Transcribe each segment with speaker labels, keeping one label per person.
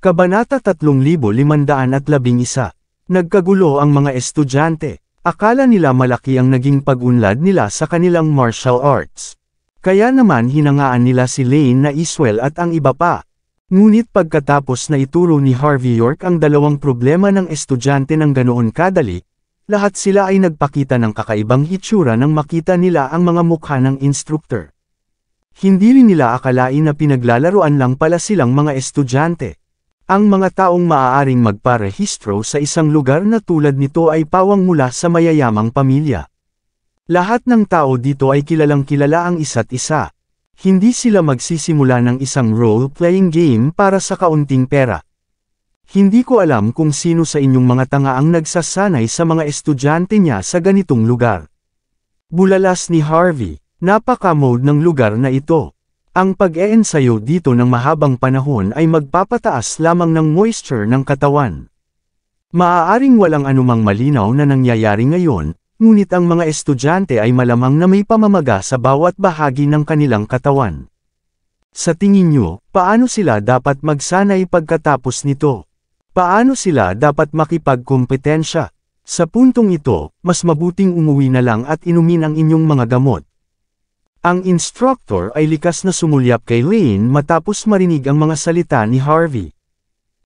Speaker 1: Kabanata 3511. Nagkagulo ang mga estudyante. Akala nila malaki ang naging pag-unlad nila sa kanilang martial arts. Kaya naman hinangaan nila si Lane na iswel at ang iba pa. Ngunit pagkatapos na ituro ni Harvey York ang dalawang problema ng estudyante ng ganoon kadali, lahat sila ay nagpakita ng kakaibang hitsura nang makita nila ang mga mukha ng instructor. Hindi rin nila akalain na pinaglalaruan lang pala silang mga estudyante. Ang mga taong maaaring magparehistro sa isang lugar na tulad nito ay pawang mula sa mayayamang pamilya. Lahat ng tao dito ay kilalang-kilala ang isa't isa. Hindi sila magsisimula ng isang role-playing game para sa kaunting pera. Hindi ko alam kung sino sa inyong mga tanga ang nagsasanay sa mga estudyante niya sa ganitong lugar. Bulalas ni Harvey, napaka-mode ng lugar na ito. Ang pag-eensayo dito ng mahabang panahon ay magpapataas lamang ng moisture ng katawan. Maaaring walang anumang malinaw na nangyayari ngayon, ngunit ang mga estudyante ay malamang na may pamamaga sa bawat bahagi ng kanilang katawan. Sa tingin nyo, paano sila dapat magsanay pagkatapos nito? Paano sila dapat makipagkompetensya? Sa puntong ito, mas mabuting umuwi na lang at inumin ang inyong mga gamot. Ang instructor ay likas na sumulyap kay Lane matapos marinig ang mga salita ni Harvey.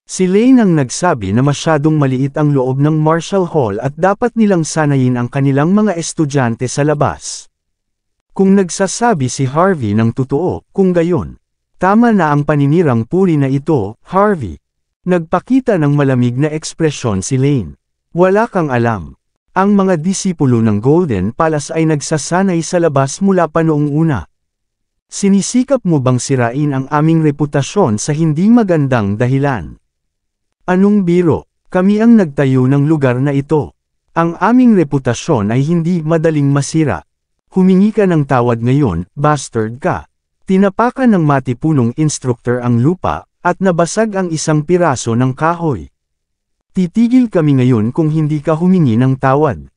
Speaker 1: Si Lane ang nagsabi na masyadong maliit ang loob ng Marshall Hall at dapat nilang sanayin ang kanilang mga estudyante sa labas. Kung nagsasabi si Harvey ng totoo, kung gayon, tama na ang paninirang puri na ito, Harvey. Nagpakita ng malamig na ekspresyon si Lane. Wala kang alam. Ang mga disipulo ng Golden Palace ay nagsasanay sa labas mula pa noong una. Sinisikap mo bang sirain ang aming reputasyon sa hindi magandang dahilan? Anong biro? Kami ang nagtayo ng lugar na ito. Ang aming reputasyon ay hindi madaling masira. Humingi ka ng tawad ngayon, bastard ka. Tinapakan ng matipunong instructor ang lupa, at nabasag ang isang piraso ng kahoy. Titigil kami ngayon kung hindi ka humingi ng tawad.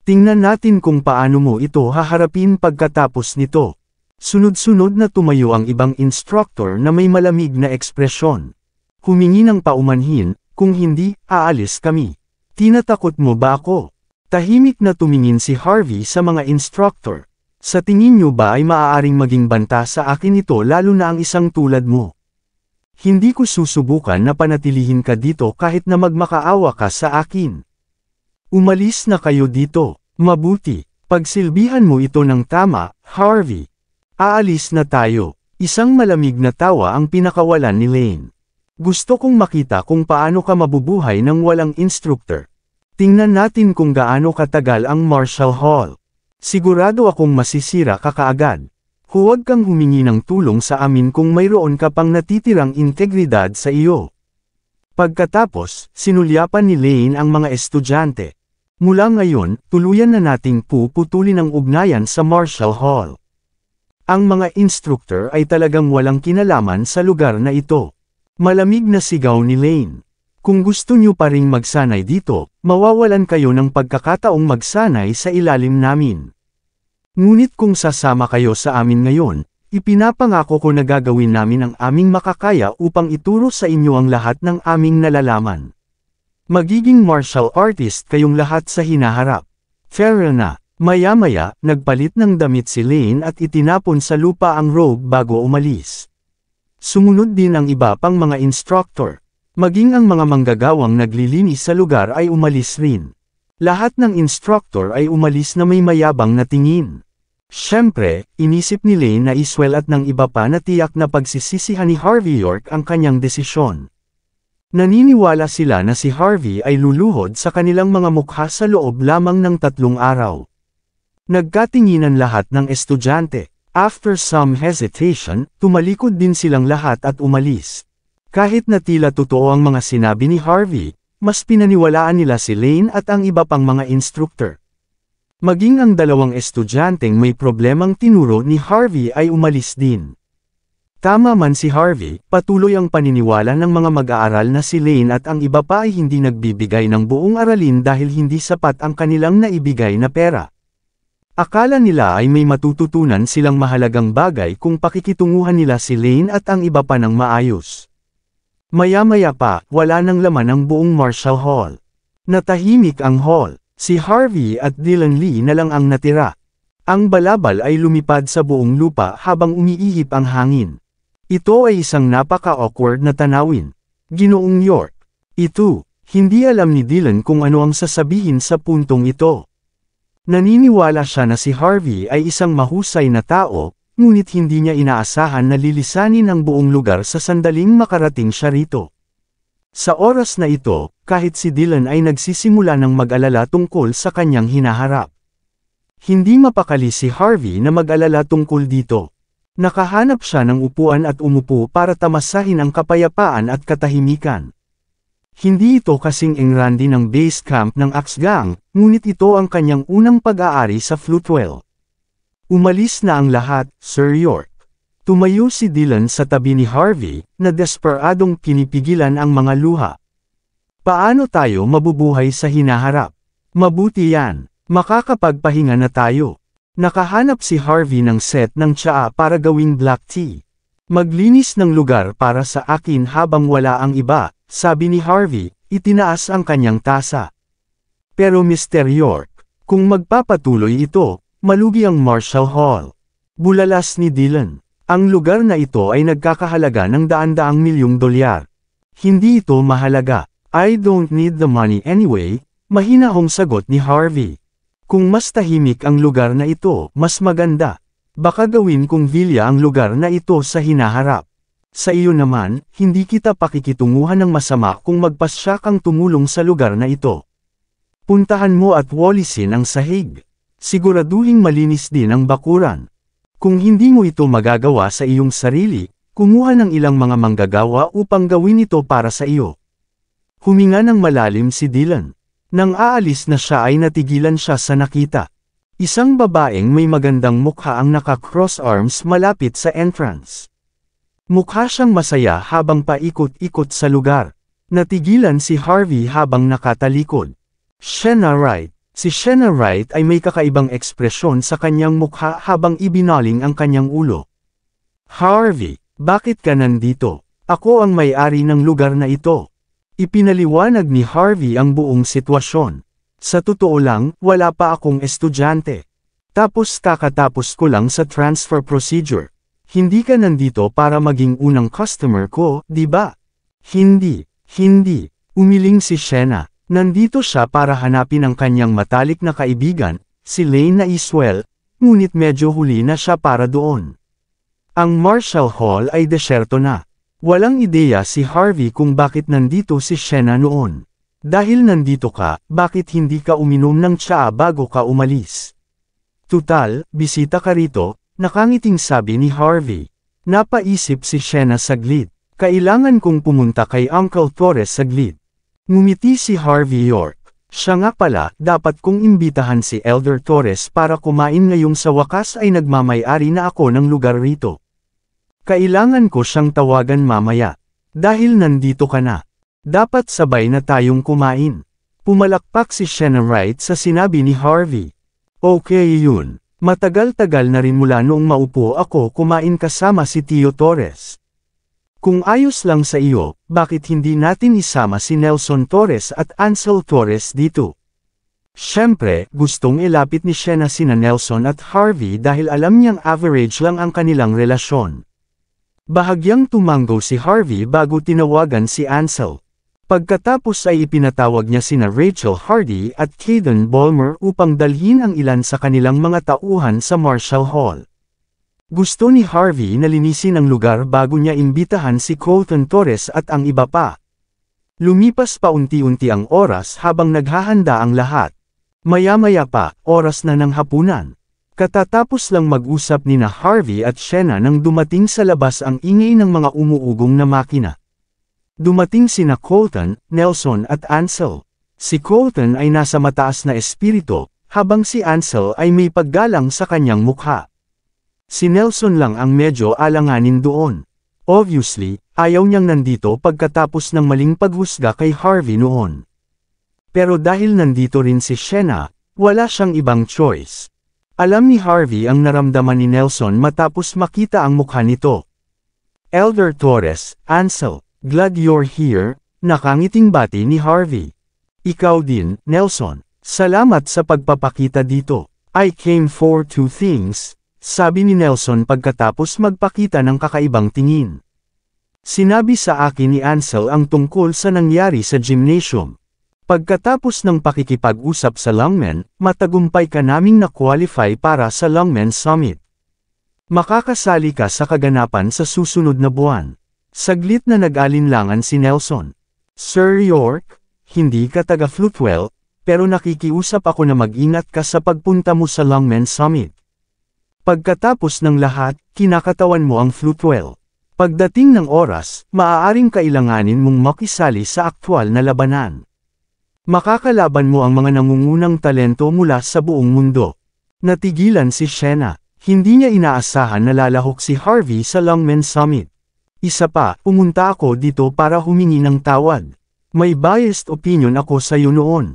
Speaker 1: Tingnan natin kung paano mo ito haharapin pagkatapos nito. Sunod-sunod na tumayo ang ibang instructor na may malamig na ekspresyon. Humingi ng paumanhin, kung hindi, aalis kami. Tinatakot mo ba ako? Tahimik na tumingin si Harvey sa mga instructor. Sa tingin nyo ba ay maaaring maging banta sa akin ito lalo na ang isang tulad mo? Hindi ko susubukan na panatilihin ka dito kahit na magmakaawa ka sa akin. Umalis na kayo dito, mabuti, pagsilbihan mo ito ng tama, Harvey. Aalis na tayo. Isang malamig na tawa ang pinakawalan ni Lane. Gusto kong makita kung paano ka mabubuhay ng walang instructor. Tingnan natin kung gaano katagal ang Marshall Hall. Sigurado akong masisira ka kaagad. Huwag kang humingi ng tulong sa amin kung mayroon ka pang natitirang integridad sa iyo. Pagkatapos, sinulyapan ni Lane ang mga estudyante. Mula ngayon, tuluyan na nating puputulin ang ugnayan sa Marshall Hall. Ang mga instructor ay talagang walang kinalaman sa lugar na ito. Malamig na sigaw ni Lane. Kung gusto nyo pa ring magsanay dito, mawawalan kayo ng pagkakataong magsanay sa ilalim namin. Ngunit kung sasama kayo sa amin ngayon, ipinapangako ko na gagawin namin ang aming makakaya upang ituro sa inyo ang lahat ng aming nalalaman. Magiging martial artist kayong lahat sa hinaharap. Fair na. Maya-maya, nagpalit ng damit si Lane at itinapon sa lupa ang robe bago umalis. Sumunod din ang iba pang mga instructor. Maging ang mga manggagawang naglilinis sa lugar ay umalis rin. Lahat ng instructor ay umalis na may mayabang na tingin. Siyempre, inisip ni Lane na iswel at ng iba pa na tiyak na pagsisisihan ni Harvey York ang kanyang desisyon. Naniniwala sila na si Harvey ay luluhod sa kanilang mga mukha sa loob lamang ng 3 araw. Nagkatinginan lahat ng estudyante. After some hesitation, tumalikod din silang lahat at umalis. Kahit na tila totoo ang mga sinabi ni Harvey, mas pinaniwalaan nila si Lane at ang iba pang mga instructor. Maging ang dalawang estudyanteng may problemang tinuro ni Harvey ay umalis din. Tama man si Harvey, patuloy ang paniniwala ng mga mag-aaral na si Lane at ang iba pa ay hindi nagbibigay ng buong aralin dahil hindi sapat ang kanilang naibigay na pera. Akala nila ay may matututunan silang mahalagang bagay kung pakikitunguhan nila si Lane at ang iba pa ng maayos. Maya-maya pa, wala nang laman ang buong Marshall Hall. Natahimik ang hall. Si Harvey at Dylan Lee na lang ang natira. Ang balabal ay lumipad sa buong lupa habang umiihip ang hangin. Ito ay isang napaka-awkward na tanawin. Ginoong York. Ito, hindi alam ni Dylan kung ano ang sasabihin sa puntong ito. Naniniwala siya na si Harvey ay isang mahusay na tao, ngunit hindi niya inaasahan na lilisanin ang buong lugar sa sandaling makarating siya rito. Sa oras na ito, kahit si Dylan ay nagsisimula ng mag-alala tungkol sa kanyang hinaharap. Hindi mapakali si Harvey na mag-alala tungkol dito. Nakahanap siya ng upuan at umupo para tamasahin ang kapayapaan at katahimikan. Hindi ito kasing engrande ng base camp ng Axe Gang, ngunit ito ang kanyang unang pag-aari sa Floatwell. Umalis na ang lahat, Sir York. Tumayo si Dylan sa tabi ni Harvey, na desperadong pinipigilan ang mga luha. Paano tayo mabubuhay sa hinaharap? Mabuti yan. Makakapagpahinga na tayo. Nakahanap si Harvey ng set ng tsaa para gawing black tea. Maglinis ng lugar para sa akin habang wala ang iba, sabi ni Harvey, itinaas ang kanyang tasa. Pero Mr. York, kung magpapatuloy ito, malugi ang Marshall Hall. Bulalas ni Dylan. Ang lugar na ito ay nagkakahalaga ng daan-daang milyong dolyar. Hindi ito mahalaga. I don't need the money anyway, mahinahong sagot ni Harvey. Kung mas tahimik ang lugar na ito, mas maganda. Baka gawin kong villa ang lugar na ito sa hinaharap. Sa iyo naman, hindi kita pakikitunguhan ng masama kung magpasya kang tumulong sa lugar na ito. Puntahan mo at walisin ang sahig. Siguraduhing malinis din ang bakuran. Kung hindi mo ito magagawa sa iyong sarili, kumuha ng ilang mga manggagawa upang gawin ito para sa iyo. Huminga ng malalim si Dylan. Nang aalis na siya ay natigilan siya sa nakita. Isang babaeng may magandang mukha ang naka-cross arms malapit sa entrance. Mukha siyang masaya habang paikot-ikot sa lugar. Natigilan si Harvey habang nakatalikod. Sienna Wright. Si Sienna Wright ay may kakaibang ekspresyon sa kanyang mukha habang ibinaling ang kanyang ulo. Harvey, bakit ka nandito? Ako ang may-ari ng lugar na ito. Ipinaliwanag ni Harvey ang buong sitwasyon. Sa totoo lang, wala pa akong estudyante. Tapos kakatapos ko lang sa transfer procedure. Hindi ka nandito para maging unang customer ko, di ba? Hindi. Umiling si Sienna. Nandito siya para hanapin ang kanyang matalik na kaibigan, si Lane na Iswell, ngunit medyo huli na siya para doon. Ang Marshall Hall ay desyerto na. Walang ideya si Harvey kung bakit nandito si Sienna noon. Dahil nandito ka, bakit hindi ka uminom ng tsaa bago ka umalis? Tutal, bisita ka rito, nakangiting sabi ni Harvey. Napaisip si Sienna saglit. Kailangan kong pumunta kay Uncle Torres saglit. Ngumiti si Harvey York. Siya nga pala, dapat kong imbitahan si Elder Torres para kumain ngayong sa wakas ay nagmamay-ari na ako ng lugar rito. Kailangan ko siyang tawagan mamaya. Dahil nandito ka na. Dapat sabay na tayong kumain. Pumalakpak si Sienna Wright sa sinabi ni Harvey. Okay yun. Matagal-tagal na rin mula noong maupo ako kumain kasama si Tio Torres. Kung ayos lang sa iyo, bakit hindi natin isama si Nelson Torres at Ansel Torres dito? Siyempre, gustong ilapit ni Sienna sina Nelson at Harvey dahil alam niyang average lang ang kanilang relasyon. Bahagyang tumango si Harvey bago tinawagan si Ansel. Pagkatapos ay ipinatawag niya sina Rachel Hardy at Caden Ballmer upang dalhin ang ilan sa kanilang mga tauhan sa Marshall Hall. Gusto ni Harvey na linisin ang lugar bago niya imbitahan si Colton Torres at ang iba pa. Lumipas pa unti-unti ang oras habang naghahanda ang lahat. Maya-maya pa, oras na ng hapunan. Katatapos lang mag-usap nina Harvey at Sienna nang dumating sa labas ang ingay ng mga umuugong na makina. Dumating sina Colton, Nelson at Ansel. Si Colton ay nasa mataas na espiritu, habang si Ansel ay may paggalang sa kanyang mukha. Si Nelson lang ang medyo alanganin doon. Obviously, ayaw niyang nandito pagkatapos ng maling paghusga kay Harvey noon. Pero dahil nandito rin si Sienna, wala siyang ibang choice. Alam ni Harvey ang naramdaman ni Nelson matapos makita ang mukha nito. Elder Torres, Ansel, Glad you're here, nakangiting bati ni Harvey. Ikaw din, Nelson. Salamat sa pagpapakita dito. I came for two things, sabi ni Nelson pagkatapos magpakita ng kakaibang tingin. Sinabi sa akin ni Ansel ang tungkol sa nangyari sa gymnasium. Pagkatapos ng pakikipag-usap sa Longmen, matagumpay ka naming na-qualify para sa Longmen Summit. Makakasali ka sa kaganapan sa susunod na buwan. Saglit na nag-alinlangan si Nelson. Sir York, hindi ka taga Floatwell, pero nakikiusap ako na mag-ingat ka sa pagpunta mo sa Longmen Summit. Pagkatapos ng lahat, kinakatawan mo ang Floatwell. Pagdating ng oras, maaaring kailanganin mong makisali sa aktwal na labanan. Makakalaban mo ang mga nangungunang talento mula sa buong mundo. Natigilan si Shena. Hindi niya inaasahan na lalahok si Harvey sa Longmen Summit. Isa pa, pumunta ako dito para humingi ng tawad. May biased opinion ako sa iyo noon.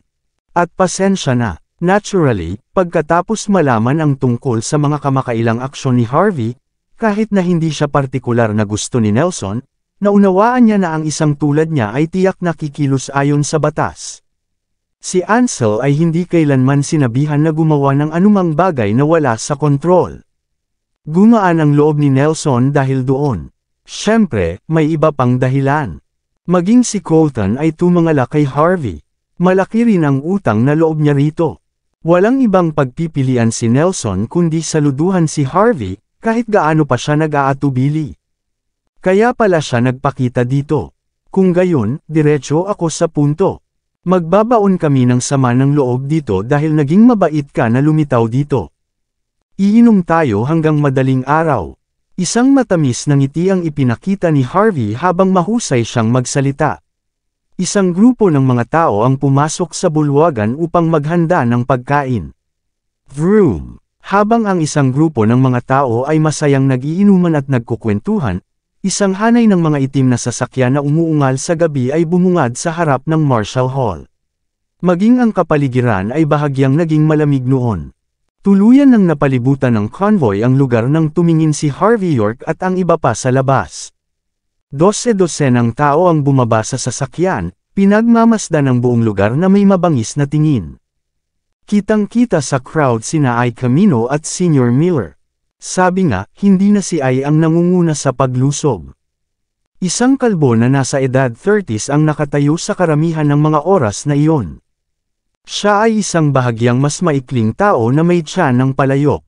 Speaker 1: At pasensya na. Naturally, pagkatapos malaman ang tungkol sa mga kamakailang aksyon ni Harvey, kahit na hindi siya partikular na gusto ni Nelson, naunawaan niya na ang isang tulad niya ay tiyak na kikilos ayon sa batas. Si Ansel ay hindi kailanman sinabihan na gumawa ng anumang bagay na wala sa kontrol. Gumaan ang loob ni Nelson dahil doon. Siyempre, may iba pang dahilan. Maging si Colton ay tumangala kay Harvey. Malaki rin ang utang na loob niya rito. Walang ibang pagpipilian si Nelson kundi saluduhan si Harvey, kahit gaano pa siya nag-aatubili. Kaya pala siya nagpakita dito. Kung gayon, diretso ako sa punto. Magbabaon kami ng sama ng loob dito dahil naging mabait ka na lumitaw dito. Iinom tayo hanggang madaling araw. Isang matamis na ngiti ang ipinakita ni Harvey habang mahusay siyang magsalita. Isang grupo ng mga tao ang pumasok sa bulwagan upang maghanda ng pagkain. Vroom! Habang ang isang grupo ng mga tao ay masayang nagiinuman at nagkukwentuhan, isang hanay ng mga itim na sasakyan na umuungal sa gabi ay bumungad sa harap ng Marshall Hall. Maging ang kapaligiran ay bahagyang naging malamig noon. Tuluyan nang napalibutan ng convoy ang lugar nang tumingin si Harvey York at ang iba pa sa labas. 12-12 ng tao ang bumaba sa sasakyan, pinagmamasdan ang buong lugar na may mabangis na tingin. Kitang-kita sa crowd sina Ay Camino at Senior Miller. Sabi nga, hindi na si Ay ang nangunguna sa paglusob. Isang kalbo na nasa edad 30s ang nakatayo sa karamihan ng mga oras na iyon. Siya ay isang bahagyang mas maikling tao na may tiyan ng palayok.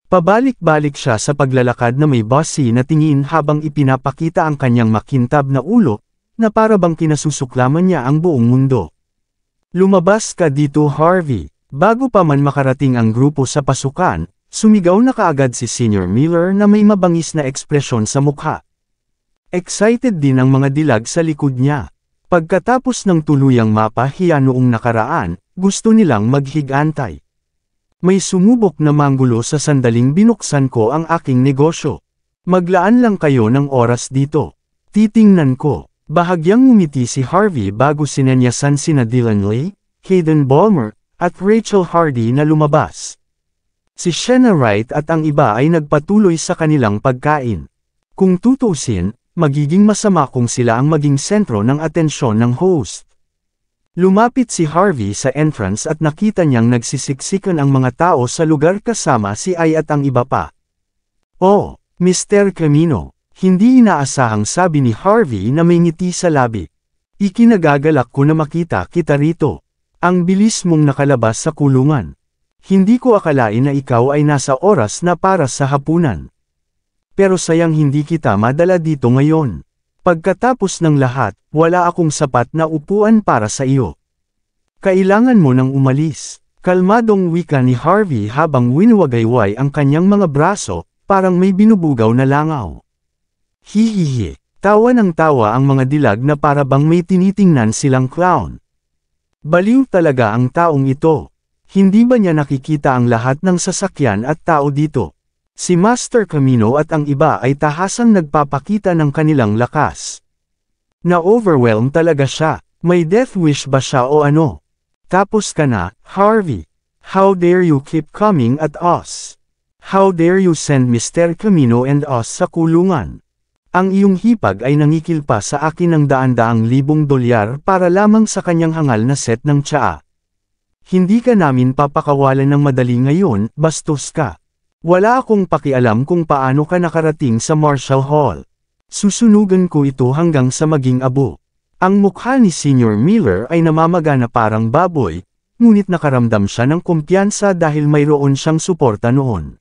Speaker 1: Pabalik-balik siya sa paglalakad na may bossy na tingin habang ipinapakita ang kanyang makintab na ulo, na para bang kinasusuklaman niya ang buong mundo. Lumabas ka dito Harvey. Bago pa man makarating ang grupo sa pasukan, sumigaw na kaagad si Senior Miller na may mabangis na ekspresyon sa mukha. Excited din ang mga dilag sa likod niya. Pagkatapos ng tuluyang mapahiya noong nakaraan, gusto nilang maghigantay. May sumubok na manggulo sa sandaling binuksan ko ang aking negosyo. Maglaan lang kayo ng oras dito. Titingnan ko. Bahagyang ngumiti si Harvey bago sinenyasan sina Dylan Lee, Hayden Ballmer, at Rachel Hardy na lumabas. Si Shena Wright at ang iba ay nagpatuloy sa kanilang pagkain. Kung tutuusin, magiging masama kung sila ang maging sentro ng atensyon ng host. Lumapit si Harvey sa entrance at nakita niyang nagsisiksikan ang mga tao sa lugar kasama si Ay at ang iba pa. Oh, Mr. Camino, hindi inaasahang sabi ni Harvey na may ngiti sa labi. Ikinagagalak ko na makita kita rito. Ang bilis mong nakalabas sa kulungan. Hindi ko akalain na ikaw ay nasa oras na para sa hapunan. Pero sayang hindi kita madala dito ngayon. Pagkatapos ng lahat, wala akong sapat na upuan para sa iyo. Kailangan mo nang umalis. Kalmadong wika ni Harvey habang winuwagayway ang kanyang mga braso, parang may binubugaw na langaw. Hihihi. Tawa ng tawa ang mga dilag na para bang may tinitingnan silang clown. Baliw talaga ang taong ito. Hindi ba niya nakikita ang lahat ng sasakyan at tao dito? Si Master Camino at ang iba ay tahasang nagpapakita ng kanilang lakas. Na-overwhelm talaga siya. May death wish ba siya o ano? Tapos ka na, Harvey. How dare you keep coming at us? How dare you send Mr. Camino and us sa kulungan? Ang iyong hipag ay nangikil pa sa akin ng daan-daang libong dolyar para lamang sa kanyang hangal na set ng tsaa. Hindi ka namin papakawalan ng madali ngayon, bastos ka. Wala akong pakialam kung paano ka nakarating sa Marshall Hall. Susunugan ko ito hanggang sa maging abo. Ang mukha ni Senior Miller ay namamaga na parang baboy, ngunit nakaramdam siya ng kumpiyansa dahil mayroon siyang suporta noon.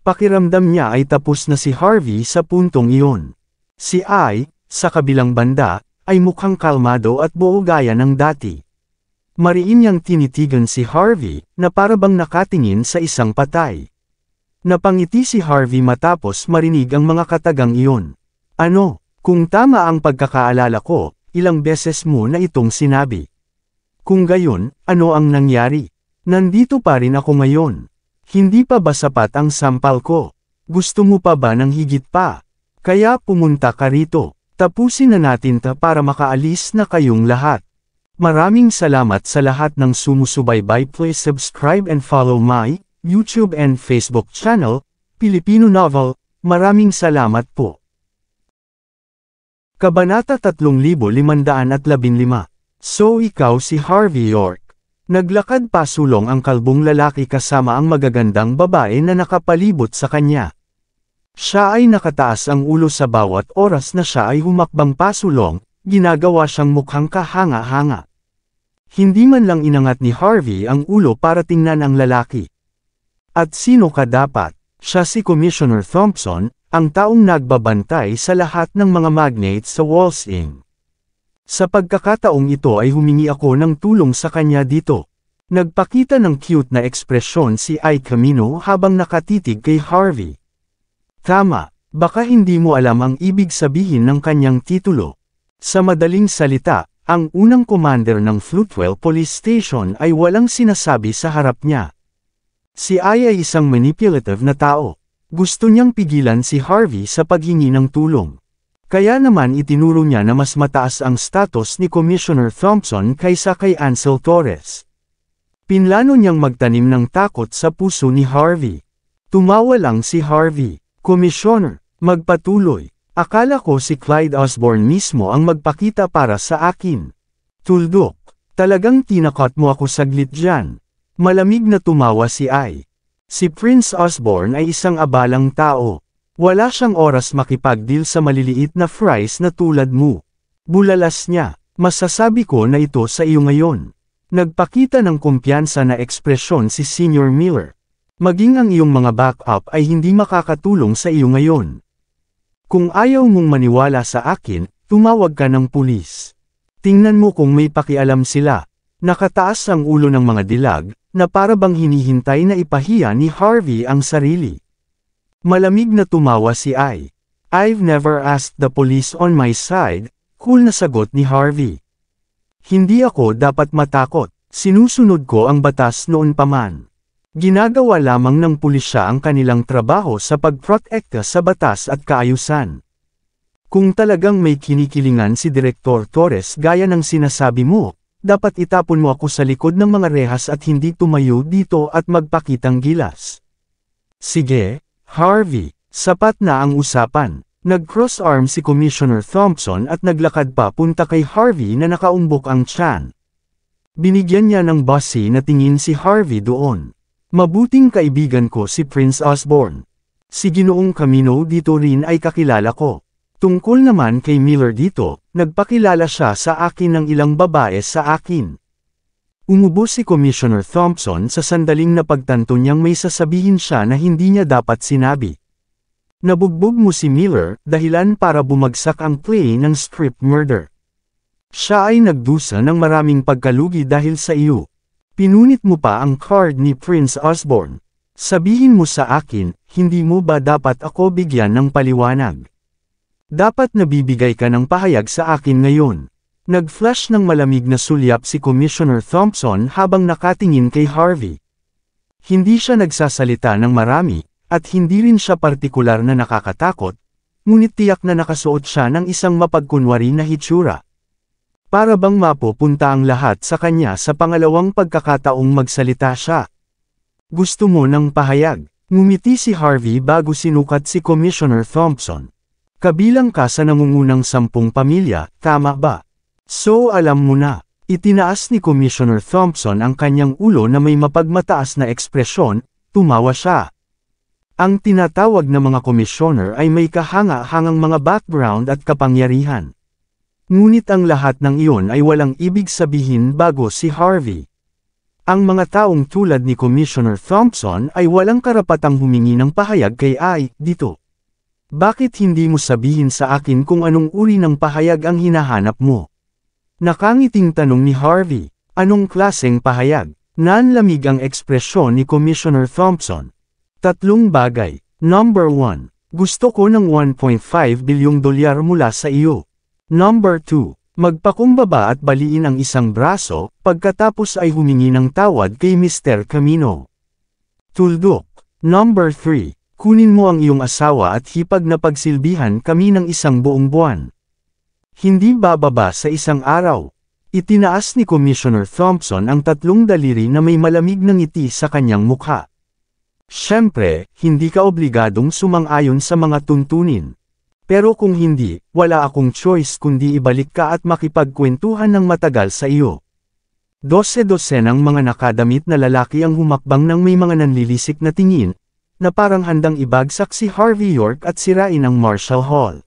Speaker 1: Pakiramdam niya ay tapos na si Harvey sa puntong iyon. Si Ai, sa kabilang banda, ay mukhang kalmado at buo gaya ng dati. Mariin niyang tinitigan si Harvey, na parabang nakatingin sa isang patay. Napangiti si Harvey matapos marinig ang mga katagang iyon. Ano, kung tama ang pagkakaalala ko, ilang beses mo na itong sinabi. Kung gayon, ano ang nangyari? Nandito pa rin ako ngayon. Hindi pa ba sapat ang sampal ko? Gusto mo pa ba ng higit pa? Kaya pumunta ka rito. Tapusin na natin ta para makaalis na kayong lahat. Maraming salamat sa lahat ng sumusubaybay. Please subscribe and follow my YouTube and Facebook channel, Pilipino Novel. Maraming salamat po. Kabanata 3515. So ikaw si Harvey York. Naglakad pasulong ang kalbong lalaki kasama ang magagandang babae na nakapalibot sa kanya. Siya ay nakataas ang ulo sa bawat oras na siya ay humakbang pasulong, ginagawa siyang mukhang kahanga-hanga. Hindi man lang inangat ni Harvey ang ulo para tingnan ang lalaki. At sino ka dapat? Siya si Commissioner Thompson, ang taong nagbabantay sa lahat ng mga magnates sa Wall Street. Sa pagkakataong ito ay humingi ako ng tulong sa kanya dito. Nagpakita ng cute na ekspresyon si Ai Camino habang nakatitig kay Harvey. Tama, baka hindi mo alam ang ibig sabihin ng kanyang titulo. Sa madaling salita, ang unang commander ng Floatwell Police Station ay walang sinasabi sa harap niya. Si Ai ay isang manipulative na tao. Gusto niyang pigilan si Harvey sa paghingi ng tulong. Kaya naman itinuro niya na mas mataas ang status ni Commissioner Thompson kaysa kay Ansel Torres. Pinlano niyang magtanim ng takot sa puso ni Harvey. Tumawa lang si Harvey. Commissioner, magpatuloy. Akala ko si Clyde Osborne mismo ang magpakita para sa akin. Tuldok, talagang tinakot mo ako saglit dyan. Malamig na tumawa si Ai. Si Prince Osborne ay isang abalang tao. Wala siyang oras makipagdeal sa maliliit na fries na tulad mo. Bulalas niya, masasabi ko na ito sa iyo ngayon. Nagpakita ng kumpiyansa na ekspresyon si Senior Miller. Maging ang iyong mga backup ay hindi makakatulong sa iyo ngayon. Kung ayaw mong maniwala sa akin, tumawag ka ng pulis. Tingnan mo kung may pakialam sila. Nakataas ang ulo ng mga dilag, na parabang hinihintay na ipahiya ni Harvey ang sarili. Malamig na tumawa si Ai. I've never asked the police on my side, cool na sagot ni Harvey. Hindi ako dapat matakot, sinusunod ko ang batas noon pa man. Ginagawa lamang ng pulisya ang kanilang trabaho sa pagprotekta sa batas at kaayusan. Kung talagang may kinikilingan si Direktor Torres gaya ng sinasabi mo, dapat itapon mo ako sa likod ng mga rehas at hindi tumayo dito at magpakitang gilas. Sige, Harvey, sapat na ang usapan. Nag-cross arm si Commissioner Thompson at naglakad pa punta kay Harvey na nakaumbok ang tiyan. Binigyan niya ng bossy na tingin si Harvey doon. Mabuting kaibigan ko si Prince Osborne. Si Ginoong Camino dito rin ay kakilala ko. Tungkol naman kay Miller dito, nagpakilala siya sa akin ng ilang babae sa akin. Umubo si Commissioner Thompson sa sandaling napagtanto niyang may sasabihin siya na hindi niya dapat sinabi. Nabugbog mo si Miller, dahilan para bumagsak ang play ng strip murder. Siya ay nagdusa ng maraming pagkalugi dahil sa iyo. Pinunit mo pa ang card ni Prince Osborne. Sabihin mo sa akin, hindi mo ba dapat ako bigyan ng paliwanag? Dapat nabibigay ka ng pahayag sa akin ngayon. Nag-flash ng malamig na sulyap si Commissioner Thompson habang nakatingin kay Harvey. Hindi siya nagsasalita ng marami, at hindi rin siya partikular na nakakatakot, ngunit tiyak na nakasuot siya ng isang mapagkunwari na hitsura. Para bang mapupunta ang lahat sa kanya sa pangalawang pagkakataong magsalita siya. Gusto mo ng pahayag? Ngumiti si Harvey bago sinukat si Commissioner Thompson. Kabilang ka sa nangungunang 10 pamilya, tama ba? So alam mo na. Itinaas ni Commissioner Thompson ang kanyang ulo na may mapagmataas na ekspresyon, tumawa siya. Ang tinatawag na mga commissioner ay may kahanga-hangang mga background at kapangyarihan. Ngunit ang lahat ng iyon ay walang ibig sabihin bago si Harvey. Ang mga taong tulad ni Commissioner Thompson ay walang karapatang humingi ng pahayag kay dito. Bakit hindi mo sabihin sa akin kung anong uri ng pahayag ang hinahanap mo? Nakangiting tanong ni Harvey, anong klaseng pahayag? Nanlamig ang ekspresyon ni Commissioner Thompson. 3 bagay. Number 1. Gusto ko ng $1.5 bilyong mula sa iyo. Number 2. Magpakumbaba at baliin ang isang braso, pagkatapos ay humingi ng tawad kay Mr. Camino. Tuldok. Number 3. Kunin mo ang iyong asawa at hipag na pagsilbihan kami ng isang buong buwan. Hindi bababa sa isang araw. Itinaas ni Commissioner Thompson ang 3 daliri na may malamig na ngiti sa kanyang mukha. Siyempre, hindi ka obligadong sumang-ayon sa mga tuntunin. Pero kung hindi, wala akong choice kundi ibalik ka at makipagkwentuhan ng matagal sa iyo. 12-dosenang mga nakadamit na lalaki ang humakbang ng may mga nanlilisik na tingin, na parang handang ibagsak si Harvey York at sirain ang Marshall Hall.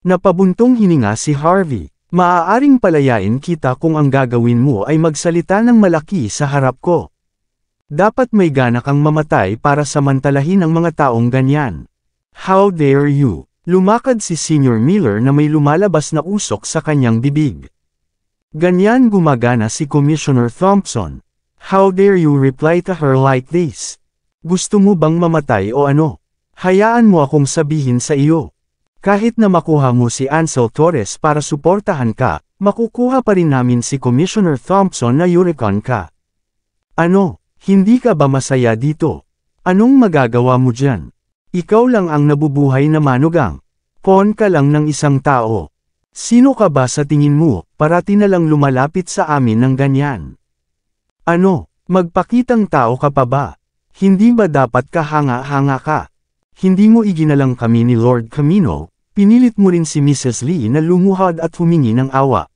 Speaker 1: Napabuntong hininga si Harvey, maaaring palayain kita kung ang gagawin mo ay magsalita ng malaki sa harap ko. Dapat may gana kang mamatay para samantalahin ang mga taong ganyan. How dare you? Lumakad si Senior Miller na may lumalabas na usok sa kanyang bibig. Ganyan gumagana si Commissioner Thompson. How dare you reply to her like this? Gusto mo bang mamatay o ano? Hayaan mo akong sabihin sa iyo. Kahit na makuha mo si Ansel Torres para suportahan ka, makukuha pa rin namin si Commissioner Thompson na Yuricon ka. Ano, hindi ka ba masaya dito? Anong magagawa mo dyan? Ikaw lang ang nabubuhay na manugang. Pawn ka lang ng isang tao. Sino ka ba sa tingin mo, parati na lang lumalapit sa amin ng ganyan? Ano, magpakitang tao ka pa ba? Hindi ba dapat kahanga-hanga ka? Hindi mo iginalang kami ni Lord Camino, pinilit mo rin si Mrs. Lee na lumuhad at humingi ng awa.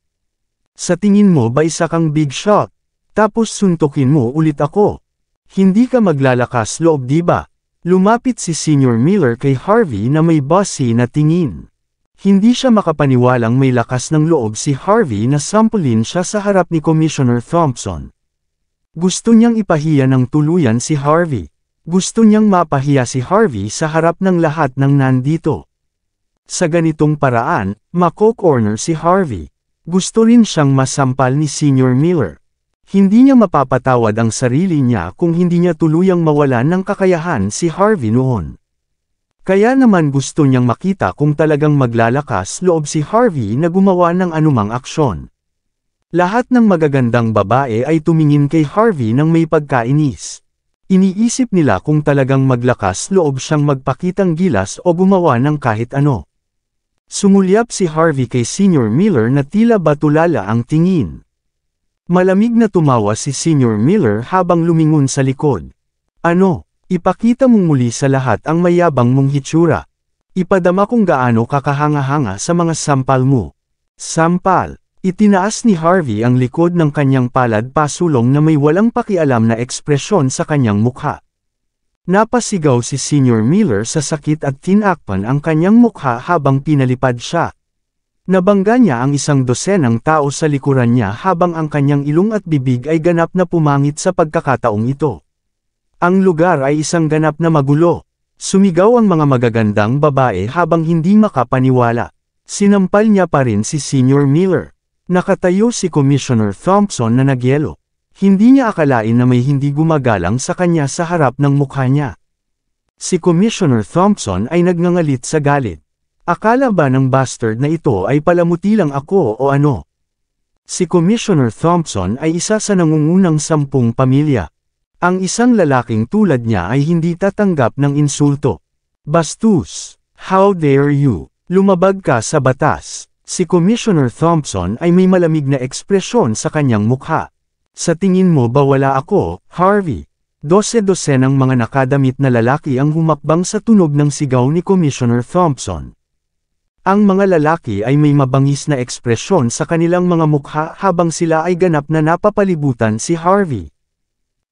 Speaker 1: Sa tingin mo ba isa kang big shot? Tapos suntukin mo ulit ako. Hindi ka maglalakas loob di ba? Lumapit si Senior Miller kay Harvey na may bossy na tingin. Hindi siya makapaniwalang may lakas ng loob si Harvey na sampulin siya sa harap ni Commissioner Thompson. Gusto niyang ipahiya ng tuluyan si Harvey. Gusto niyang mapahiya si Harvey sa harap ng lahat ng nandito. Sa ganitong paraan, mako-corner si Harvey. Gusto rin siyang masampal ni Senior Miller. Hindi niya mapapatawad ang sarili niya kung hindi niya tuluyang mawalan ng kakayahan si Harvey noon. Kaya naman gusto niyang makita kung talagang maglalakas loob si Harvey na gumawa ng anumang aksyon. Lahat ng magagandang babae ay tumingin kay Harvey ng may pagkainis. Iniisip nila kung talagang maglakas loob siyang magpakitang gilas o gumawa ng kahit ano. Sumulyap si Harvey kay Senior Miller na tila batulala ang tingin. Malamig na tumawa si Senior Miller habang lumingon sa likod. Ano, ipakita mong muli sa lahat ang mayabang mong hitsura. Ipadama kung gaano kakahanga-hanga sa mga sampal mo. Sampal. Itinaas ni Harvey ang likod ng kanyang palad pasulong na may walang pakialam na ekspresyon sa kanyang mukha. Napasigaw si Senior Miller sa sakit at tinakpan ang kanyang mukha habang pinalipad siya. Nabangga niya ang 12 tao sa likuran niya habang ang kanyang ilong at bibig ay ganap na pumangit sa pagkakataong ito. Ang lugar ay isang ganap na magulo. Sumigaw ang mga magagandang babae habang hindi makapaniwala. Sinampal niya pa rin si Senior Miller. Nakatayo si Commissioner Thompson na nagyelo. Hindi niya akalain na may hindi gumagalang sa kanya sa harap ng mukha niya. Si Commissioner Thompson ay nagngangalit sa galit. Akala ba ng bastard na ito ay palamuti lang ako o ano? Si Commissioner Thompson ay isa sa nangungunang 10 pamilya. Ang isang lalaking tulad niya ay hindi tatanggap ng insulto. Bastos! How dare you! Lumabag ka sa batas! Si Commissioner Thompson ay may malamig na ekspresyon sa kanyang mukha. Sa tingin mo ba wala ako, Harvey? 12-dosenang mga nakadamit na lalaki ang humakbang sa tunog ng sigaw ni Commissioner Thompson. Ang mga lalaki ay may mabangis na ekspresyon sa kanilang mga mukha habang sila ay ganap na napapalibutan si Harvey.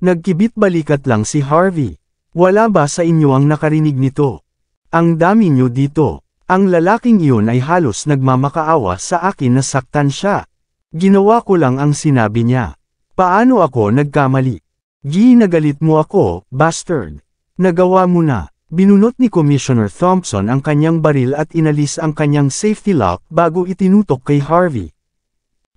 Speaker 1: Nagkibit balikat lang si Harvey. Wala ba sa inyo ang nakarinig nito? Ang dami nyo dito. Ang lalaking iyon ay halos nagmamakaawa sa akin na saktan siya. Ginawa ko lang ang sinabi niya. Paano ako nagkamali? Ginagalit mo ako, bastard. Nagawa mo na. Binunot ni Commissioner Thompson ang kanyang baril at inalis ang kanyang safety lock bago itinutok kay Harvey.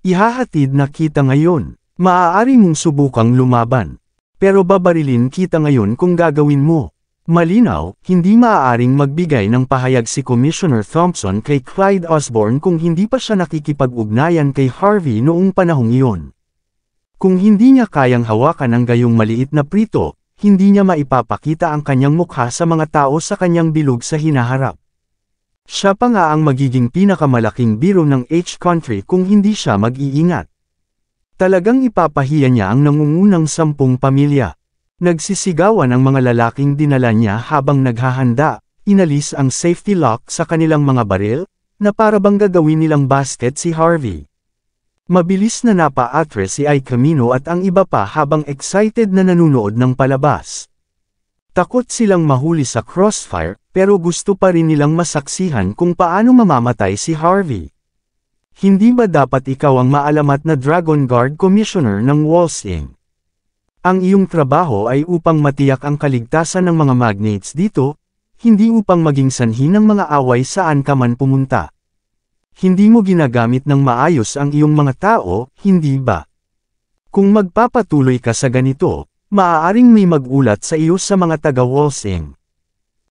Speaker 1: Ihahatid na kita ngayon. Maaari mong subukang lumaban. Pero babarilin kita ngayon kung gagawin mo. Malinaw, hindi maaaring magbigay ng pahayag si Commissioner Thompson kay Clyde Osborne kung hindi pa siya nakikipag-ugnayan kay Harvey noong panahong iyon. Kung hindi niya kayang hawakan ang gayong maliit na prito, hindi niya maipapakita ang kanyang mukha sa mga tao sa kanyang bilog sa hinaharap. Siya pa nga ang magiging pinakamalaking biro ng H-Country kung hindi siya mag-iingat. Talagang ipapahiya niya ang nangungunang 10 pamilya. Nagsisigawan ang mga lalaking dinala niya habang naghahanda, inalis ang safety lock sa kanilang mga baril, na para bang gagawin nilang basket si Harvey. Mabilis na napa-atres si Ay Camino at ang iba pa habang excited na nanunood ng palabas. Takot silang mahuli sa crossfire, pero gusto pa rin nilang masaksihan kung paano mamamatay si Harvey. Hindi ba dapat ikaw ang maalamat na Dragon Guard Commissioner ng Walsing? Ang iyong trabaho ay upang matiyak ang kaligtasan ng mga magnates dito, hindi upang maging sanhi ng mga away saan ka man pumunta. Hindi mo ginagamit ng maayos ang iyong mga tao, hindi ba? Kung magpapatuloy ka sa ganito, maaaring may magulat sa iyo sa mga taga-Walsing.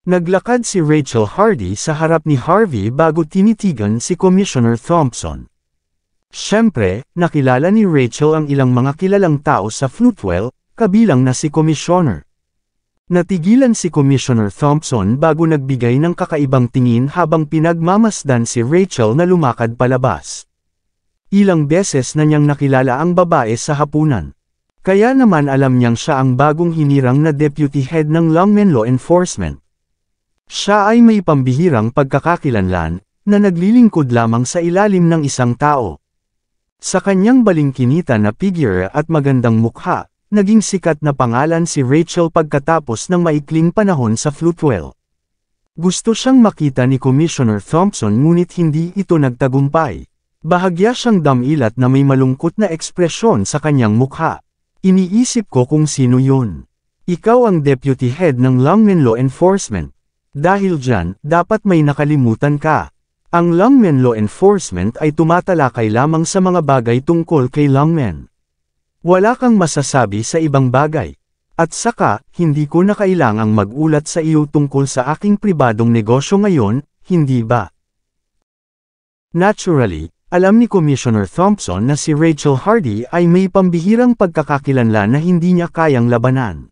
Speaker 1: Naglakad si Rachel Hardy sa harap ni Harvey bago tinitigan si Commissioner Thompson. Siyempre, nakilala ni Rachel ang ilang mga kilalang tao sa Floatwell, kabilang na si Commissioner. Natigilan si Commissioner Thompson bago nagbigay ng kakaibang tingin habang pinagmamasdan si Rachel na lumakad palabas. Ilang beses na niyang nakilala ang babae sa hapunan. Kaya naman alam niyang siya ang bagong hinirang na deputy head ng Longmen Law Enforcement. Siya ay may pambihirang pagkakakilanlan, na naglilingkod lamang sa ilalim ng isang tao. Sa kanyang balingkinita na figure at magandang mukha, naging sikat na pangalan si Rachel pagkatapos ng maikling panahon sa Floatwell. Gusto siyang makita ni Commissioner Thompson ngunit hindi ito nagtagumpay. Bahagya siyang damilat na may malungkot na ekspresyon sa kanyang mukha. Iniisip ko kung sino yun. Ikaw ang deputy head ng Longmen Law Enforcement. Dahil dyan, dapat may nakalimutan ka. Ang Longmen Law Enforcement ay tumatalakay lamang sa mga bagay tungkol kay Longmen. Wala kang masasabi sa ibang bagay. At saka, hindi ko na kailangang mag-ulat sa iyo tungkol sa aking pribadong negosyo ngayon, hindi ba? Naturally, alam ni Commissioner Thompson na si Rachel Hardy ay may pambihirang pagkakakilanlan na hindi niya kayang labanan.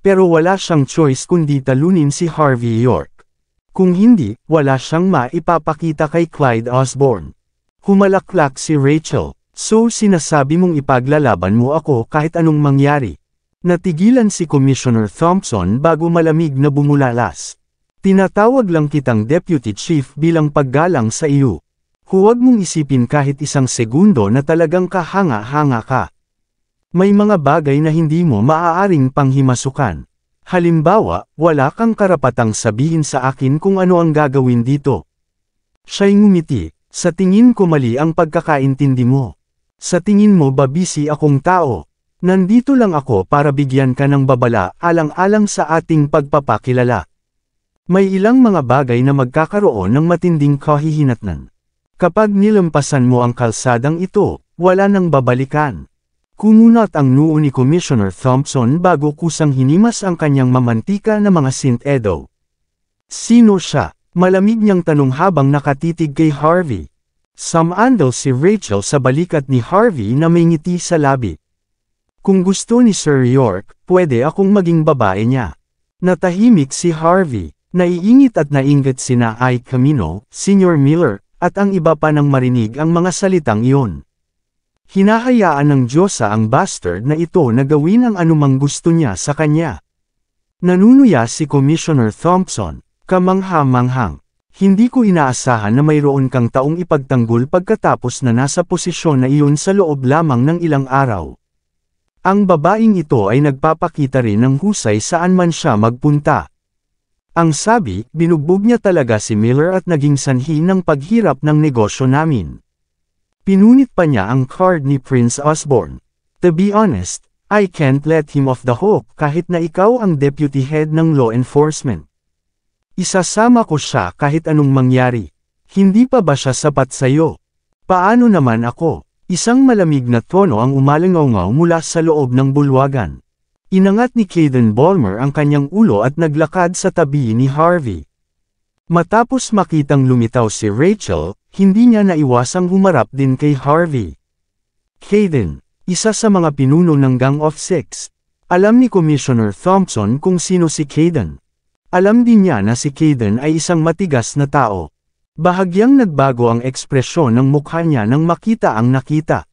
Speaker 1: Pero wala siyang choice kundi talunin si Harvey York. Kung hindi, wala siyang maipapakita kay Clyde Osborne. Humalaklak si Rachel. So sinasabi mong ipaglalaban mo ako kahit anong mangyari. Natigilan si Commissioner Thompson bago malamig na bumulalas. Tinatawag lang kitang Deputy Chief bilang paggalang sa iyo. Huwag mong isipin kahit isang segundo na talagang kahanga-hanga ka. May mga bagay na hindi mo maaaring panghimasukan. Halimbawa, wala kang karapatang sabihin sa akin kung ano ang gagawin dito. Siya'y ngumiti. Sa tingin ko mali ang pagkakaintindi mo. Sa tingin mo ba busy akong tao? Nandito lang ako para bigyan ka ng babala alang-alang sa ating pagpapakilala. May ilang mga bagay na magkakaroon ng matinding kahihinatnan. Kapag nilampasan mo ang kalsadang ito, wala nang babalikan. Kumunat ang noo ni Commissioner Thompson bago kusang hinimas ang kanyang mamantika na mga St. Edo. Sino siya? Malamig niyang tanong habang nakatitig kay Harvey. Sumandal si Rachel sa balikat ni Harvey na may ngiti sa labi. Kung gusto ni Sir York, pwede akong maging babae niya. Natahimik si Harvey. Naiingit at nainggit sina Ay Camino, Senior Miller, at ang iba pa nang marinig ang mga salitang iyon. Hinahayaan ng Diyosa ang bastard na ito na gawin ang anumang gusto niya sa kanya. Nanunuya si Commissioner Thompson, kamangha-manghang. Hindi ko inaasahan na mayroon kang taong ipagtanggol pagkatapos na nasa posisyon na iyon sa loob lamang ng ilang araw. Ang babaeng ito ay nagpapakita rin ng husay saan man siya magpunta. Ang sabi, binugbog niya talaga si Miller at naging sanhi ng paghirap ng negosyo namin. Pinunit pa niya ang card ni Prince Osborne. To be honest, I can't let him off the hook kahit na ikaw ang deputy head ng law enforcement. Isasama ko siya kahit anong mangyari. Hindi pa ba siya sapat sa'yo? Paano naman ako? Isang malamig na tono ang umalingaw mula sa loob ng bulwagan. Inangat ni Caden Ballmer ang kanyang ulo at naglakad sa tabi ni Harvey. Matapos makitang lumitaw si Rachel, hindi niya naiwasang humarap din kay Harvey. Caden, isa sa mga pinuno ng Gang of Six. Alam ni Commissioner Thompson kung sino si Caden. Alam din niya na si Caden ay isang matigas na tao. Bahagyang nagbago ang ekspresyon ng mukha niya nang makita ang nakita.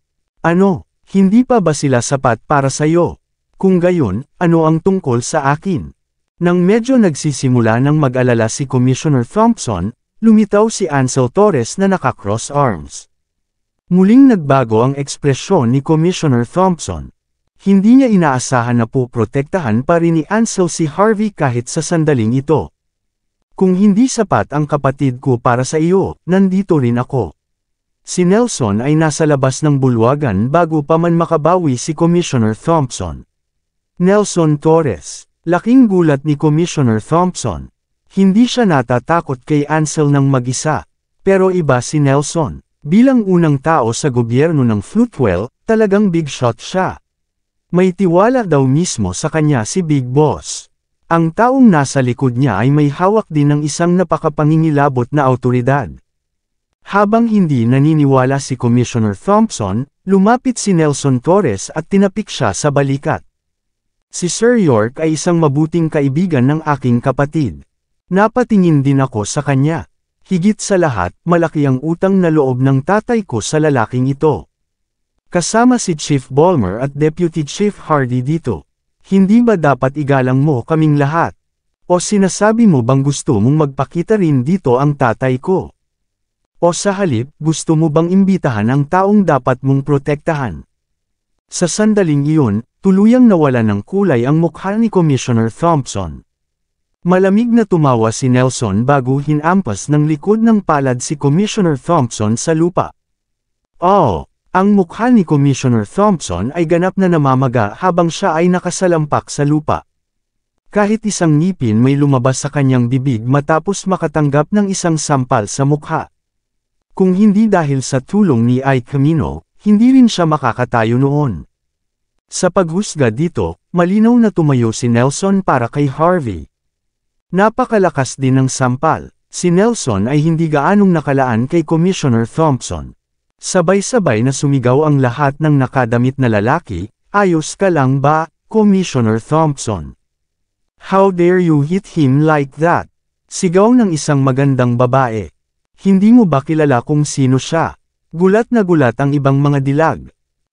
Speaker 1: Ano, hindi pa ba sila sapat para sa'yo? Kung gayon, ano ang tungkol sa akin? Nang medyo nagsisimula ng mag-alala si Commissioner Thompson, lumitaw si Ansel Torres na naka-cross arms. Muling nagbago ang ekspresyon ni Commissioner Thompson. Hindi niya inaasahan na poprotektahan pa rin ni Ansel si Harvey kahit sa sandaling ito. Kung hindi sapat ang kapatid ko para sa iyo, nandito rin ako. Si Nelson ay nasa labas ng bulwagan bago pa man makabawi si Commissioner Thompson. Nelson Torres. Laking gulat ni Commissioner Thompson. Hindi siya natatakot kay Ansel ng mag-isa. Pero iba si Nelson. Bilang unang tao sa gobyerno ng Floatwell, talagang big shot siya. May tiwala daw mismo sa kanya si Big Boss. Ang taong nasa likod niya ay may hawak din ng isang napakapangingilabot na awtoridad. Habang hindi naniniwala si Commissioner Thompson, lumapit si Nelson Torres at tinapik siya sa balikat. Si Sir York ay isang mabuting kaibigan ng aking kapatid. Napatingin din ako sa kanya. Higit sa lahat, malaki ang utang na loob ng tatay ko sa lalaking ito. Kasama si Chief Ballmer at Deputy Chief Hardy dito. Hindi ba dapat igalang mo kaming lahat? O sinasabi mo bang gusto mong magpakita rin dito ang tatay ko? O sa halip, gusto mo bang imbitahan ang taong dapat mong protektahan? Sa sandaling iyon, tuluyang nawala ng kulay ang mukha ni Commissioner Thompson. Malamig na tumawa si Nelson bago hinampas ng likod ng palad si Commissioner Thompson sa lupa. Oh, ang mukha ni Commissioner Thompson ay ganap na namamaga habang siya ay nakasalampak sa lupa. Kahit isang ngipin may lumabas sa kanyang bibig matapos makatanggap ng isang sampal sa mukha. Kung hindi dahil sa tulong ni Ike Camino, hindi rin siya makakatayo noon. Sa paghusga dito, malinaw na tumayo si Nelson para kay Harvey. Napakalakas din ng sampal. Si Nelson ay hindi gaanong nakalaan kay Commissioner Thompson. Sabay-sabay na sumigaw ang lahat ng nakadamit na lalaki, ayos ka lang ba, Commissioner Thompson? How dare you hit him like that? Sigaw ng isang magandang babae. Hindi mo ba kilala kung sino siya? Gulat na gulat ang ibang mga dilag.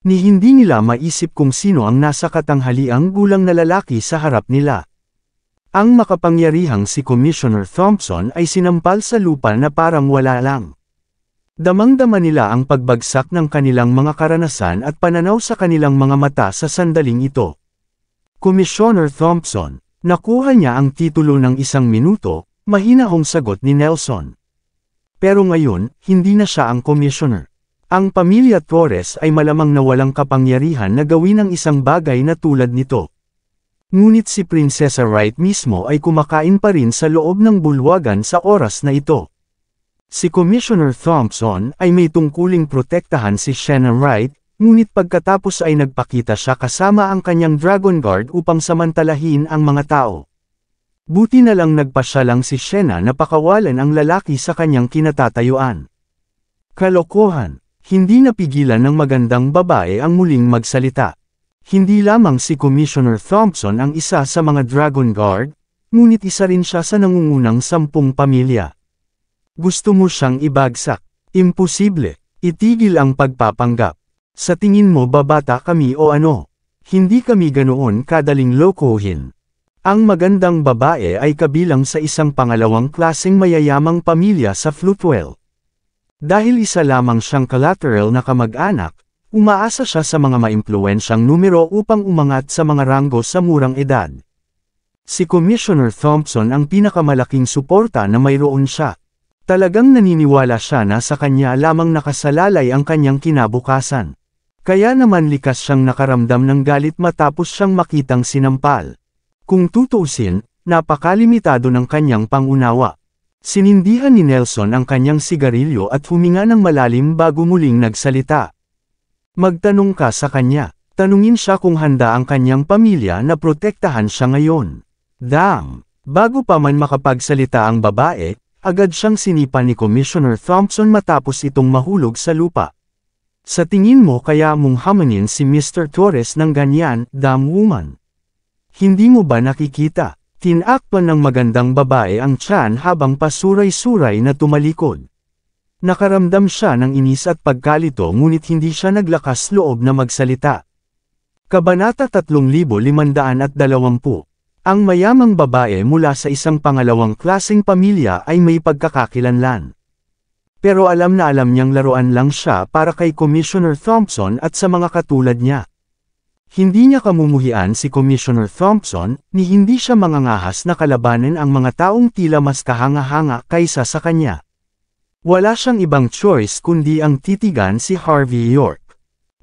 Speaker 1: Ni hindi nila maisip kung sino ang nasa katanghaliang gulang na lalaki sa harap nila. Ang makapangyarihang si Commissioner Thompson ay sinampal sa lupa na parang wala lang. Damang-dama nila ang pagbagsak ng kanilang mga karanasan at pananaw sa kanilang mga mata sa sandaling ito. Commissioner Thompson, nakuha niya ang titulo ng 1 minuto, mahinahong sagot ni Nelson. Pero ngayon, hindi na siya ang commissioner. Ang pamilya Torres ay malamang na walang kapangyarihan na gawin ang isang bagay na tulad nito. Ngunit si Prinsesa Wright mismo ay kumakain pa rin sa loob ng bulwagan sa oras na ito. Si Commissioner Thompson ay may tungkuling protektahan si Shannon Wright, ngunit pagkatapos ay nagpakita siya kasama ang kanyang Dragon Guard upang samantalahin ang mga tao. Buti na lang nagpasya lang si Shanna na pakawalan ang lalaki sa kanyang kinatatayuan. Kalokohan, hindi napigilan ng magandang babae ang muling magsalita. Hindi lamang si Commissioner Thompson ang isa sa mga Dragon Guard, ngunit isa rin siya sa nangungunang 10 pamilya. Gusto mo siyang ibagsak? Imposible. Itigil ang pagpapanggap. Sa tingin mo babata kami o ano? Hindi kami ganoon kadaling lokohin. Ang magandang babae ay kabilang sa isang pangalawang klaseng mayayamang pamilya sa Floatwell. Dahil isa lamang siyang collateral na kamag-anak, umaasa siya sa mga maimpluwensyang numero upang umangat sa mga ranggo sa murang edad. Si Commissioner Thompson ang pinakamalaking suporta na mayroon siya. Talagang naniniwala siya na sa kanya lamang nakasalalay ang kanyang kinabukasan. Kaya naman likas siyang nakaramdam ng galit matapos siyang makitang sinampal. Kung tutuusin, napakalimitado ng kanyang pangunawa. Sinindihan ni Nelson ang kanyang sigarilyo at huminga ng malalim bago muling nagsalita. Magtanong ka sa kanya. Tanungin siya kung handa ang kanyang pamilya na protektahan siya ngayon. Damn! Bago pa man makapagsalita ang babae, agad siyang sinipa ni Commissioner Thompson matapos itong mahulog sa lupa. Sa tingin mo kaya mong hamanin si Mr. Torres ng ganyan, damn woman? Hindi mo ba nakikita? Tinakpan ng magandang babae ang tiyan habang pasuray-suray na tumalikod. Nakaramdam siya ng inis at pagkalito ngunit hindi siya naglakas loob na magsalita. Kabanata 3520. Ang mayamang babae mula sa isang pangalawang klaseng pamilya ay may pagkakakilanlan. Pero alam na alam niyang laruan lang siya para kay Commissioner Thompson at sa mga katulad niya. Hindi niya kamumuhian si Commissioner Thompson, ni hindi siya mangangahas na kalabanin ang mga taong tila mas kahanga-hanga kaysa sa kanya. Wala siyang ibang choice kundi ang titigan si Harvey York.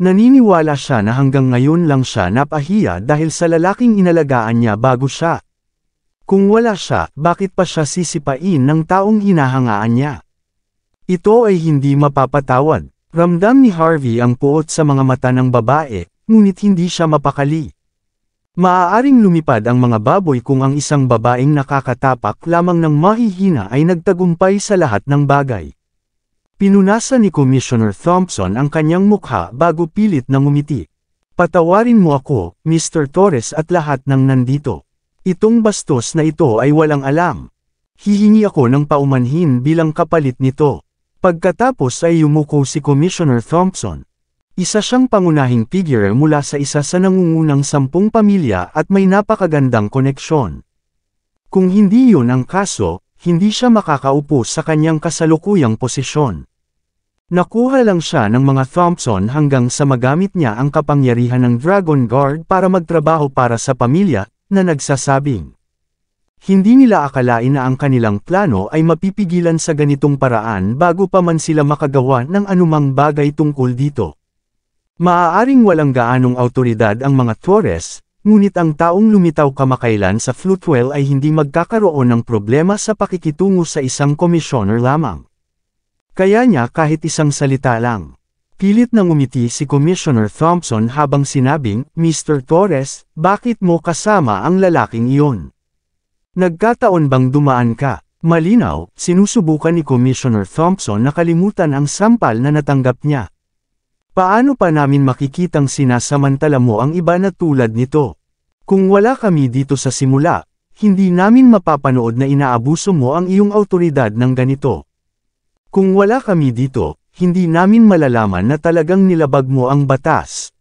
Speaker 1: Naniniwala siya na hanggang ngayon lang siya napahiya dahil sa lalaking inalagaan niya bago siya. Kung wala siya, bakit pa siya sisipain ng taong hinahangaan niya? Ito ay hindi mapapatawad. Ramdam ni Harvey ang puot sa mga mata ng babae, ngunit hindi siya mapakali. Maaaring lumipad ang mga baboy kung ang isang babaeng nakakatapak lamang ng mahihina ay nagtagumpay sa lahat ng bagay. Pinunasan ni Commissioner Thompson ang kanyang mukha bago pilit na ngumiti. Patawarin mo ako, Mr. Torres at lahat ng nandito. Itong bastos na ito ay walang alam. Hihingi ako ng paumanhin bilang kapalit nito. Pagkatapos ay yumuko si Commissioner Thompson. Isa siyang pangunahing figure mula sa isa sa nangungunang 10 pamilya at may napakagandang koneksyon. Kung hindi yun ang kaso, hindi siya makakaupo sa kanyang kasalukuyang posisyon. Nakuha lang siya ng mga Thompson hanggang sa magamit niya ang kapangyarihan ng Dragon Guard para magtrabaho para sa pamilya, na nagsasabing, hindi nila akalain na ang kanilang plano ay mapipigilan sa ganitong paraan bago pa man sila makagawa ng anumang bagay tungkol dito. Maaaring walang gaanong awtoridad ang mga Torres, ngunit ang taong lumitaw kamakailan sa Floatwell ay hindi magkakaroon ng problema sa pakikitungo sa isang komisyoner lamang. Kaya niya kahit isang salita lang. Pilit nang umiti si Commissioner Thompson habang sinabing, Mr. Torres, bakit mo kasama ang lalaking iyon? Nagkataon bang dumaan ka? Malinaw, sinusubukan ni Commissioner Thompson na kalimutan ang sampal na natanggap niya. Paano pa namin makikitang sinasamantala mo ang iba na tulad nito? Kung wala kami dito sa simula, hindi namin mapapanood na inaabuso mo ang iyong awtoridad ng ganito. Kung wala kami dito, hindi namin malalaman na talagang nilabag mo ang batas.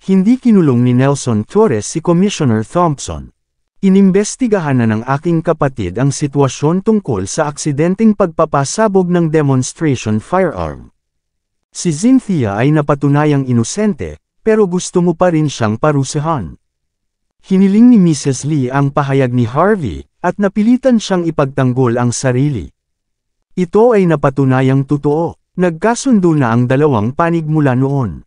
Speaker 1: Hindi kinulong ni Nelson Torres si Commissioner Thompson. Inimbestigahan na ng aking kapatid ang sitwasyon tungkol sa aksidenteng pagpapasabog ng demonstration firearm. Si Cynthia ay napatunayang inosente, pero gusto mo pa rin siyang parusahan. Hiniling ni Mrs. Lee ang pahayag ni Harvey, at napilitan siyang ipagtanggol ang sarili. Ito ay napatunayang totoo. Nagkasundo na ang dalawang panig mula noon.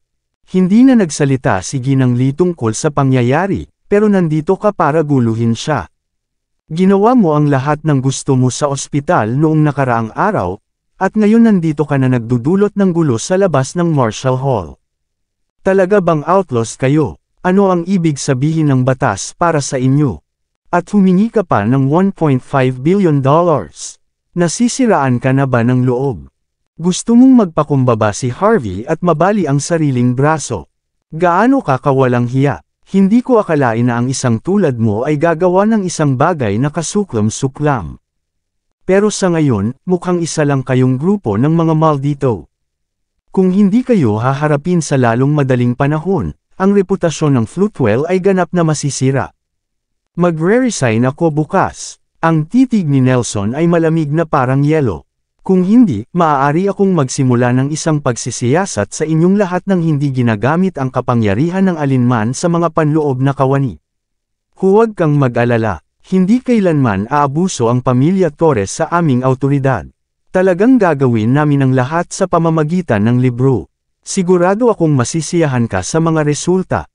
Speaker 1: Hindi na nagsalita si Ginang Lee tungkol sa pangyayari, pero nandito ka para guluhin siya. Ginawa mo ang lahat ng gusto mo sa ospital noong nakaraang araw, at ngayon nandito ka na nagdudulot ng gulo sa labas ng Marshall Hall. Talaga bang outlaws kayo? Ano ang ibig sabihin ng batas para sa inyo? At humingi ka pa ng $1.5 billion. Nasisiraan ka na ba ng loob? Gusto mong magpakumbaba si Harvey at mabali ang sariling braso. Gaano ka kawalang hiya? Hindi ko akalain na ang isang tulad mo ay gagawa ng isang bagay na kasuklam-suklam. Pero sa ngayon, mukhang isa lang kayong grupo ng mga maldito. Kung hindi kayo haharapin sa lalong madaling panahon, ang reputasyon ng Floatwell ay ganap na masisira. Magre-resign ako bukas. Ang titig ni Nelson ay malamig na parang yelo. Kung hindi, maaari akong magsimula ng isang pagsisiyasat sa inyong lahat nang hindi ginagamit ang kapangyarihan ng alinman sa mga panloob na kawani. Huwag kang mag-alala, hindi kailanman aabuso ang pamilya Torres sa aming awtoridad. Talagang gagawin namin ang lahat sa pamamagitan ng libro. Sigurado akong masisiyahan ka sa mga resulta.